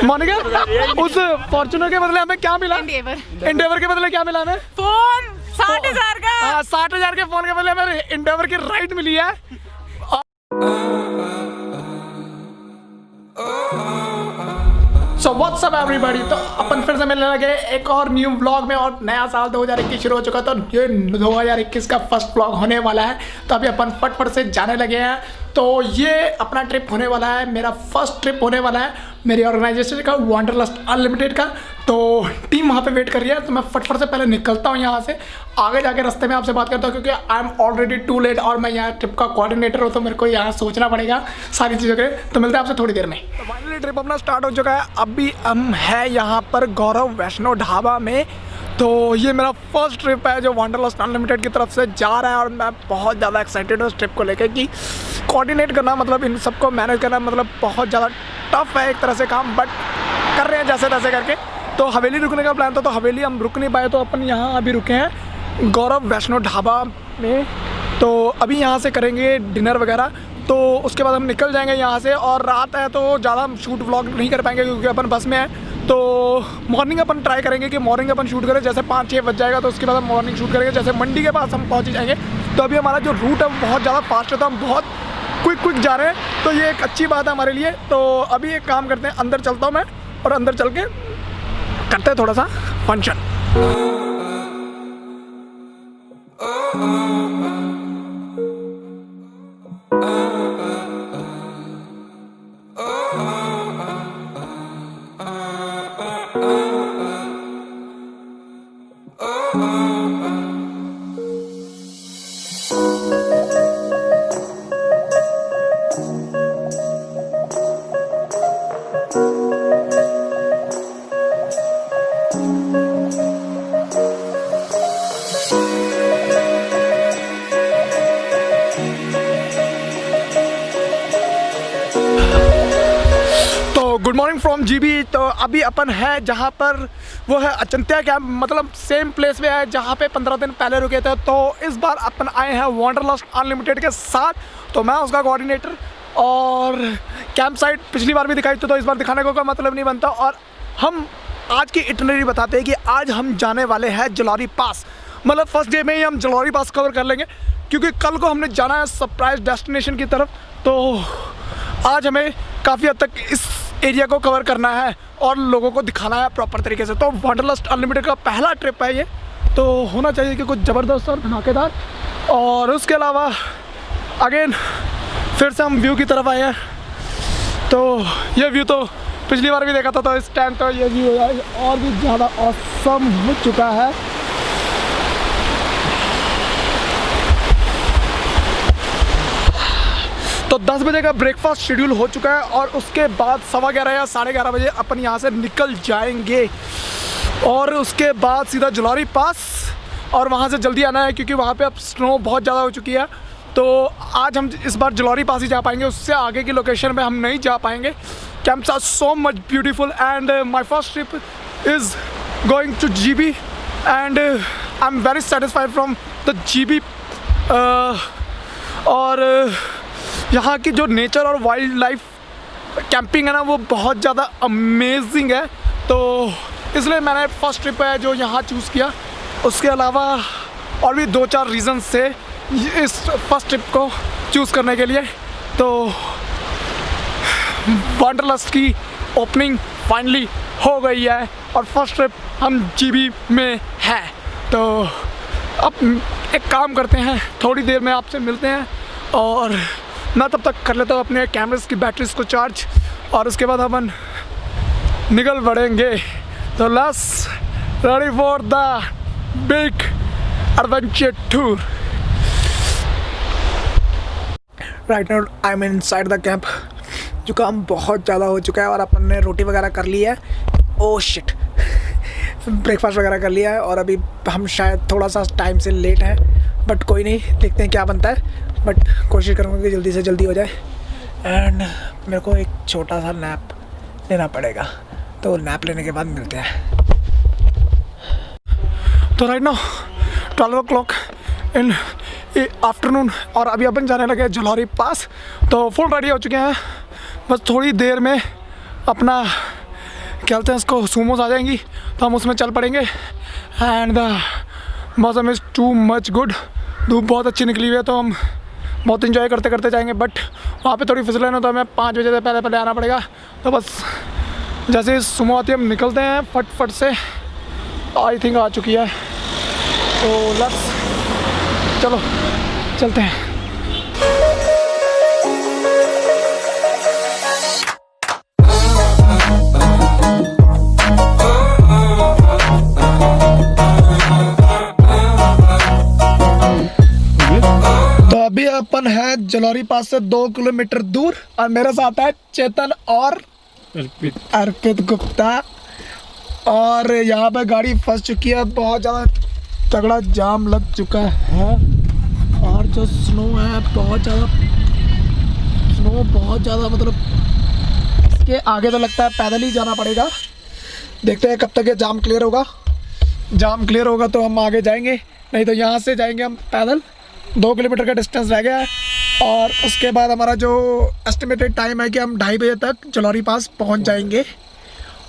मोनिका, उस फॉर्च्यूनर के बदले हमें क्या मिला? एंडेवर के बदले क्या मिला हमें? फोन 60,000 का। 60,000 के फोन के बदले हमें एंडेवर की राइड मिली है। सो व्हाट्स अप एवरीबॉडी, तो अपन फिर से मिलने लगे एक और न्यू व्लॉग में। और नया साल 2021 शुरू हो चुका, तो ये 2021 का फर्स्ट व्लॉग होने वाला है। तो अभी अपन फटफट से जाने लगे हैं। तो ये अपना ट्रिप होने वाला है, मेरा फर्स्ट ट्रिप होने वाला है मेरी ऑर्गेनाइजेशन का, वंडरलस्ट अनलिमिटेड का। तो टीम वहाँ पे वेट कर रही है, तो मैं फटफट से पहले निकलता हूँ यहाँ से। आगे जाके रास्ते में आपसे बात करता हूँ, क्योंकि I am already too late और मैं यहाँ ट्रिप का कोऑर्डिनेटर हूँ, तो मेरे को यहाँ सोचना पड़ेगा सारी चीज़ों के। तो मिलते हैं आपसे थोड़ी देर में। तो फाइनली ट्रिप अपना स्टार्ट हो चुका है। अभी हम है यहाँ पर गौरव वैष्णो ढाबा में। तो ये मेरा फर्स्ट ट्रिप है जो वंडरलस्ट अनलिमिटेड की तरफ से जा रहा है, और मैं बहुत ज़्यादा एक्साइटेड हूँ इस ट्रिप को लेकर कि कोऑर्डिनेट करना, मतलब इन सबको मैनेज करना, मतलब बहुत ज़्यादा टफ है एक तरह से काम, बट कर रहे हैं जैसे तैसे करके। तो हवेली रुकने का प्लान था, तो हवेली हम रुक नहीं पाए, तो अपन यहाँ अभी रुके हैं गौरव वैष्णो ढाबा में। तो अभी यहाँ से करेंगे डिनर वगैरह, तो उसके बाद हम निकल जाएंगे यहाँ से। और रात है तो ज़्यादा हम शूट व्लॉग नहीं कर पाएंगे, क्योंकि अपन बस में है। तो मॉर्निंग अपन ट्राई करेंगे कि मॉर्निंग अपन शूट करें, जैसे 5-6 बज जाएगा, तो उसके बाद हम मॉर्निंग शूट करेंगे, जैसे मंडी के पास हम पहुँच जाएंगे। तो अभी हमारा जो रूट है वो बहुत ज़्यादा फास्ट है, तो हम बहुत क्विक जा रहे हैं, तो ये एक अच्छी बात है हमारे लिए। तो अभी एक काम करते हैं, अंदर चलता हूँ मैं, और अंदर चल के करते हैं थोड़ा सा function. Good morning from GB. तो अभी अपन है जहाँ पर वो है अचंत्या कैंप, मतलब सेम प्लेस में है जहाँ पे 15 दिन पहले रुके थे। तो इस बार अपन आए हैं वंडरलस्ट अनलिमिटेड के साथ, तो मैं उसका कोऑर्डिनेटर। और कैंप साइट पिछली बार भी दिखाई थी, तो इस बार दिखाने को कोई मतलब नहीं बनता। और हम आज की इटिनरी बताते हैं कि आज हम जाने वाले हैं जलौरी पास, मतलब फर्स्ट डे में ही हम जलौरी पास कवर कर लेंगे, क्योंकि कल को हमने जाना है सरप्राइज डेस्टिनेशन की तरफ। तो आज हमें काफ़ी हद तक इस एरिया को कवर करना है और लोगों को दिखाना है प्रॉपर तरीके से। तो वंडरलस्ट अनलिमिटेड का पहला ट्रिप है ये, तो होना चाहिए कि कुछ ज़बरदस्त और धमाकेदार। और उसके अलावा अगेन फिर से हम व्यू की तरफ आए हैं। तो ये व्यू तो पिछली बार भी देखा था, तो इस टाइम तो ये व्यू और भी ज़्यादा ऑसम हो चुका है। तो 10 बजे का ब्रेकफास्ट शेड्यूल हो चुका है, और उसके बाद 11:15 या 11:30 बजे अपन यहाँ से निकल जाएंगे। और उसके बाद सीधा जलौरी पास, और वहाँ से जल्दी आना है क्योंकि वहाँ पे अब स्नो बहुत ज़्यादा हो चुकी है। तो आज हम इस बार जलौरी पास ही जा पाएंगे, उससे आगे की लोकेशन में हम नहीं जा पाएंगे। Camps are so much beautiful, and my first trip is going to GB, and I am very satisfied from the GB. और यहाँ की जो नेचर और वाइल्ड लाइफ कैंपिंग है ना, वो बहुत ज़्यादा अमेजिंग है। तो इसलिए मैंने फर्स्ट ट्रिप है जो यहाँ चूज़ किया। उसके अलावा और भी 2-4 रीज़न्स थे इस फर्स्ट ट्रिप को चूज़ करने के लिए। तो वंडरलस्ट की ओपनिंग फाइनली हो गई है, और फर्स्ट ट्रिप हम जीबी में है। तो अब एक काम करते हैं, थोड़ी देर में आपसे मिलते हैं, और मैं तब तक कर लेता हूँ अपने कैमरेस की बैटरीज को चार्ज, और उसके बाद अपन निकल पड़ेंगे। तो let's ready for the big adventure tour. Right now I am inside the camp. जो काम बहुत ज़्यादा हो चुका है, और अपन ने रोटी वगैरह कर ली है। ओह शिट, ब्रेकफास्ट वगैरह कर लिया है, और अभी हम शायद थोड़ा सा टाइम से लेट हैं, बट कोई नहीं, देखते हैं क्या बनता है। बट कोशिश करूँगा कि जल्दी से जल्दी हो जाए। एंड मेरे को एक छोटा सा नैप लेना पड़ेगा, तो नैप लेने के बाद मिलते हैं। तो right now 12 o'clock in afternoon, और अभी अपन जाने लगे जलौरी पास। तो फुल रेडी हो चुके हैं, बस थोड़ी देर में अपना खेलते हैं इसको, सुमोस आ जाएंगी तो हम उसमें चल पड़ेंगे। एंड द मौसम इज़ टू मच गुड, धूप बहुत अच्छी निकली हुई है तो हम बहुत इंजॉय करते करते जाएंगे। बट वहाँ पे थोड़ी फिसलन है तो हमें 5 बजे से पहले आना पड़ेगा। तो बस जैसे ही सुमो आती है हम निकलते हैं फट से। आई थिंक आ चुकी है तो लेट्स चलो चलते हैं। तो अभी अपन है जलौरी पास से 2 किलोमीटर दूर और मेरे साथ है चेतन और अर्पित गुप्ता। और यहाँ पे गाड़ी फंस चुकी है, बहुत ज़्यादा तगड़ा जाम लग चुका है। और जो स्नो है बहुत ज़्यादा मतलब इसके आगे तो लगता है पैदल ही जाना पड़ेगा। देखते हैं कब तक ये जाम क्लियर होगा। जाम क्लियर होगा तो हम आगे जाएंगे, नहीं तो यहाँ से जाएंगे हम पैदल। 2 किलोमीटर का डिस्टेंस रह गया है और उसके बाद हमारा जो एस्टिमेटेड टाइम है कि हम 2:30 बजे तक जलौरी पास पहुँच जाएंगे।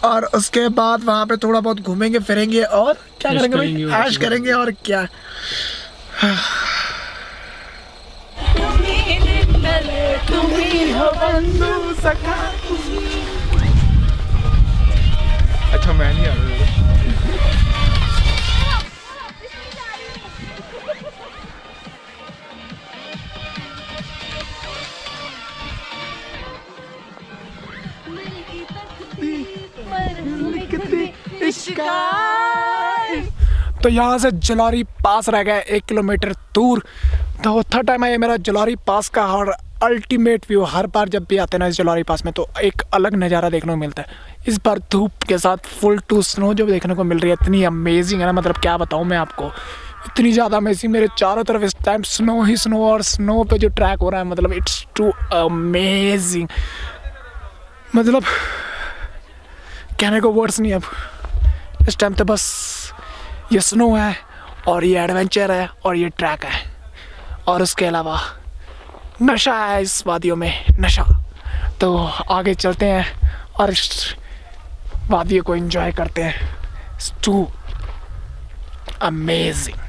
और उसके बाद वहाँ पे थोड़ा बहुत घूमेंगे फिरेंगे और क्या करेंगे भाई, ऐश करेंगे और क्या। अच्छा मैं नहीं आ रहा। तो यहाँ से जलौरी पास रह गया 1 किलोमीटर दूर। तो थर्ड टाइम है मेरा जलौरी पास का और अल्टीमेट व्यू। हर बार जब भी आते हैं ना इस जलौरी पास में तो एक अलग नज़ारा देखने को मिलता है। इस बार धूप के साथ फुल टू स्नो जो देखने को मिल रही है इतनी अमेजिंग है ना, मतलब क्या बताऊँ मैं आपको, इतनी ज़्यादा अमेजिंग। मेरे चारों तरफ इस टाइम स्नो ही स्नो और स्नो पे जो ट्रैक हो रहा है मतलब इट्स टू अमेजिंग। मतलब कहने को वर्ड्स नहीं अब इस टाइम तो बस ये स्नो है और ये एडवेंचर है और ये ट्रैक है और उसके अलावा नशा है इस वादियों में, नशा। तो आगे चलते हैं और इस वादियों को एंजॉय करते हैं। It's too amazing.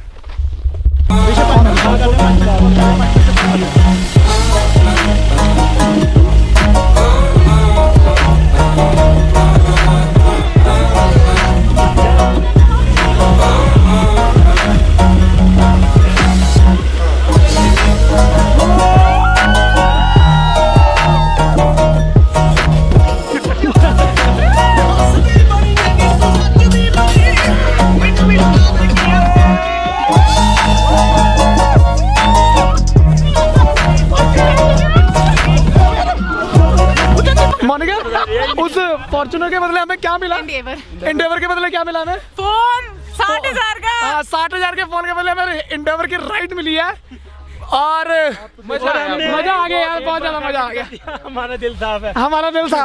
उस फॉर्च्यूनर के बदले हमें क्या मिला? एंडेवर के बदले क्या मिला हमें? फोन 60,000 का। 60,000 के फोन के बदले हमें एंडेवर की राइड मिली है और मजा आ गया यार, बहुत ज्यादा मजा आ गया। हमारा दिल साफ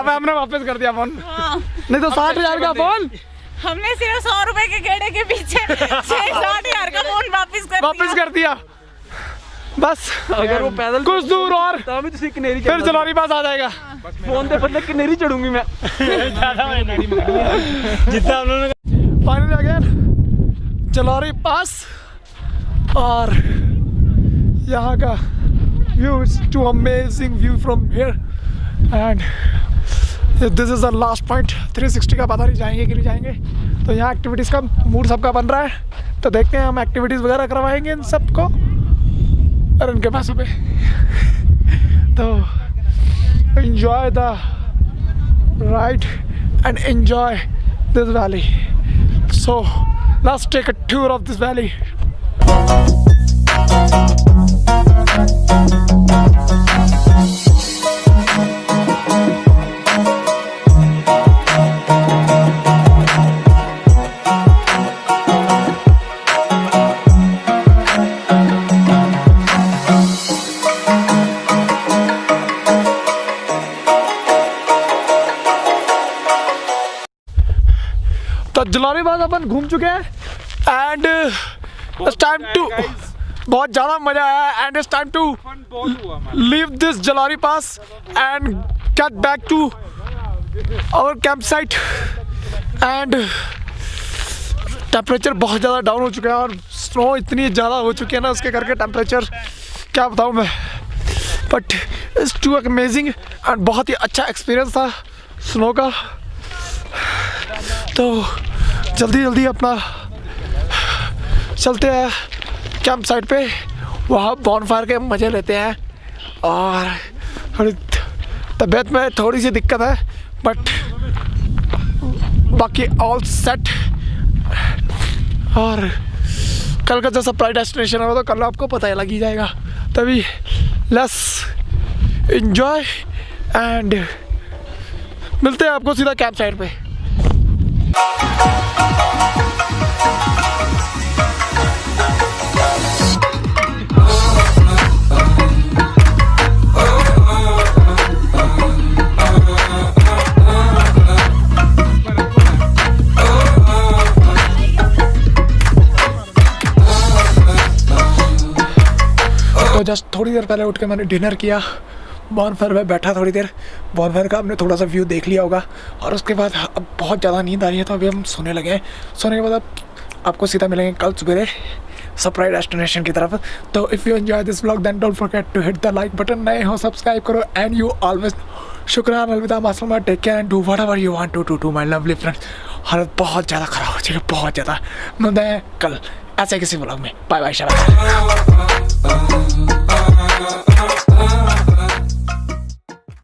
है, हमने वापस कर दिया फोन। नहीं तो 60,000 का फोन हमने सिर्फ 100 रुपए के गेड़े के पीछे 60,000 का फोन वापस कर दिया। बस अगर वो पैदल कुछ दूर और फिर जलौरी पास आ जाएगा। फोन पे बदले किनेरी चढ़ूंगी मैं। जितना उन्होंने फाइनली अगेन जलौरी पास और यहाँ का view is too amazing view from here and this is the last point. 360 का पता नहीं जाएंगे कि नहीं जाएंगे। तो यहाँ एक्टिविटीज़ का मूड सबका बन रहा है तो देखते हैं हम एक्टिविटीज़ वगैरह करवाएंगे इन सबको और उनके पैसों पे। तो enjoy the ride and enjoy this valley. So let's take a tour of this valley. तो जलौरी पास अपन घूम चुके हैं एंड इट्स टाइम टू, बहुत ज़्यादा मज़ा आया and it's time to leave this Jalori Pass and get back to our camp site. And temperature बहुत ज़्यादा डाउन हो चुका है और स्नो इतनी ज़्यादा हो चुकी है ना, उसके करके टेम्परेचर क्या बताऊँ मैं, but it's too amazing and बहुत ही अच्छा एक्सपीरियंस था स्नो का। तो जल्दी जल्दी अपना चलते हैं कैंप साइट पे, वहाँ बॉनफायर के मज़े लेते हैं। और थोड़ी तबीयत में थोड़ी सी दिक्कत है बट बाकी ऑल सेट। और कल का जो सरप्राइज डेस्टिनेशन होगा तो कल आपको पता ही लग ही जाएगा, तभी लेट्स एंजॉय एंड मिलते हैं आपको सीधा कैंप साइट पे। तो जस्ट थोड़ी देर पहले उठ के मैंने डिनर किया, बॉनफायर में बैठा थोड़ी देर, बॉनफायर का आपने थोड़ा सा व्यू देख लिया होगा। और उसके बाद अब बहुत ज़्यादा नींद आ रही है तो अभी हम सोने लगे हैं। सोने के बाद अब आपको सीधा मिलेंगे कल सुबह सरप्राइज डेस्टिनेशन की तरफ। तो if you enjoy this vlog then don't forget to hit the like button, नए हो सब्सक्राइब करो एंड यू ऑलवेज शुक्रान, अलविदा, मासलमा, take care and do whatever you want to do my lovely friends. हालत बहुत ज़्यादा ख़राब हो चुकी है, बहुत ज़्यादा। मिलते हैं कल ऐसे किसी व्लॉग में। बाय बाय, शाबाश।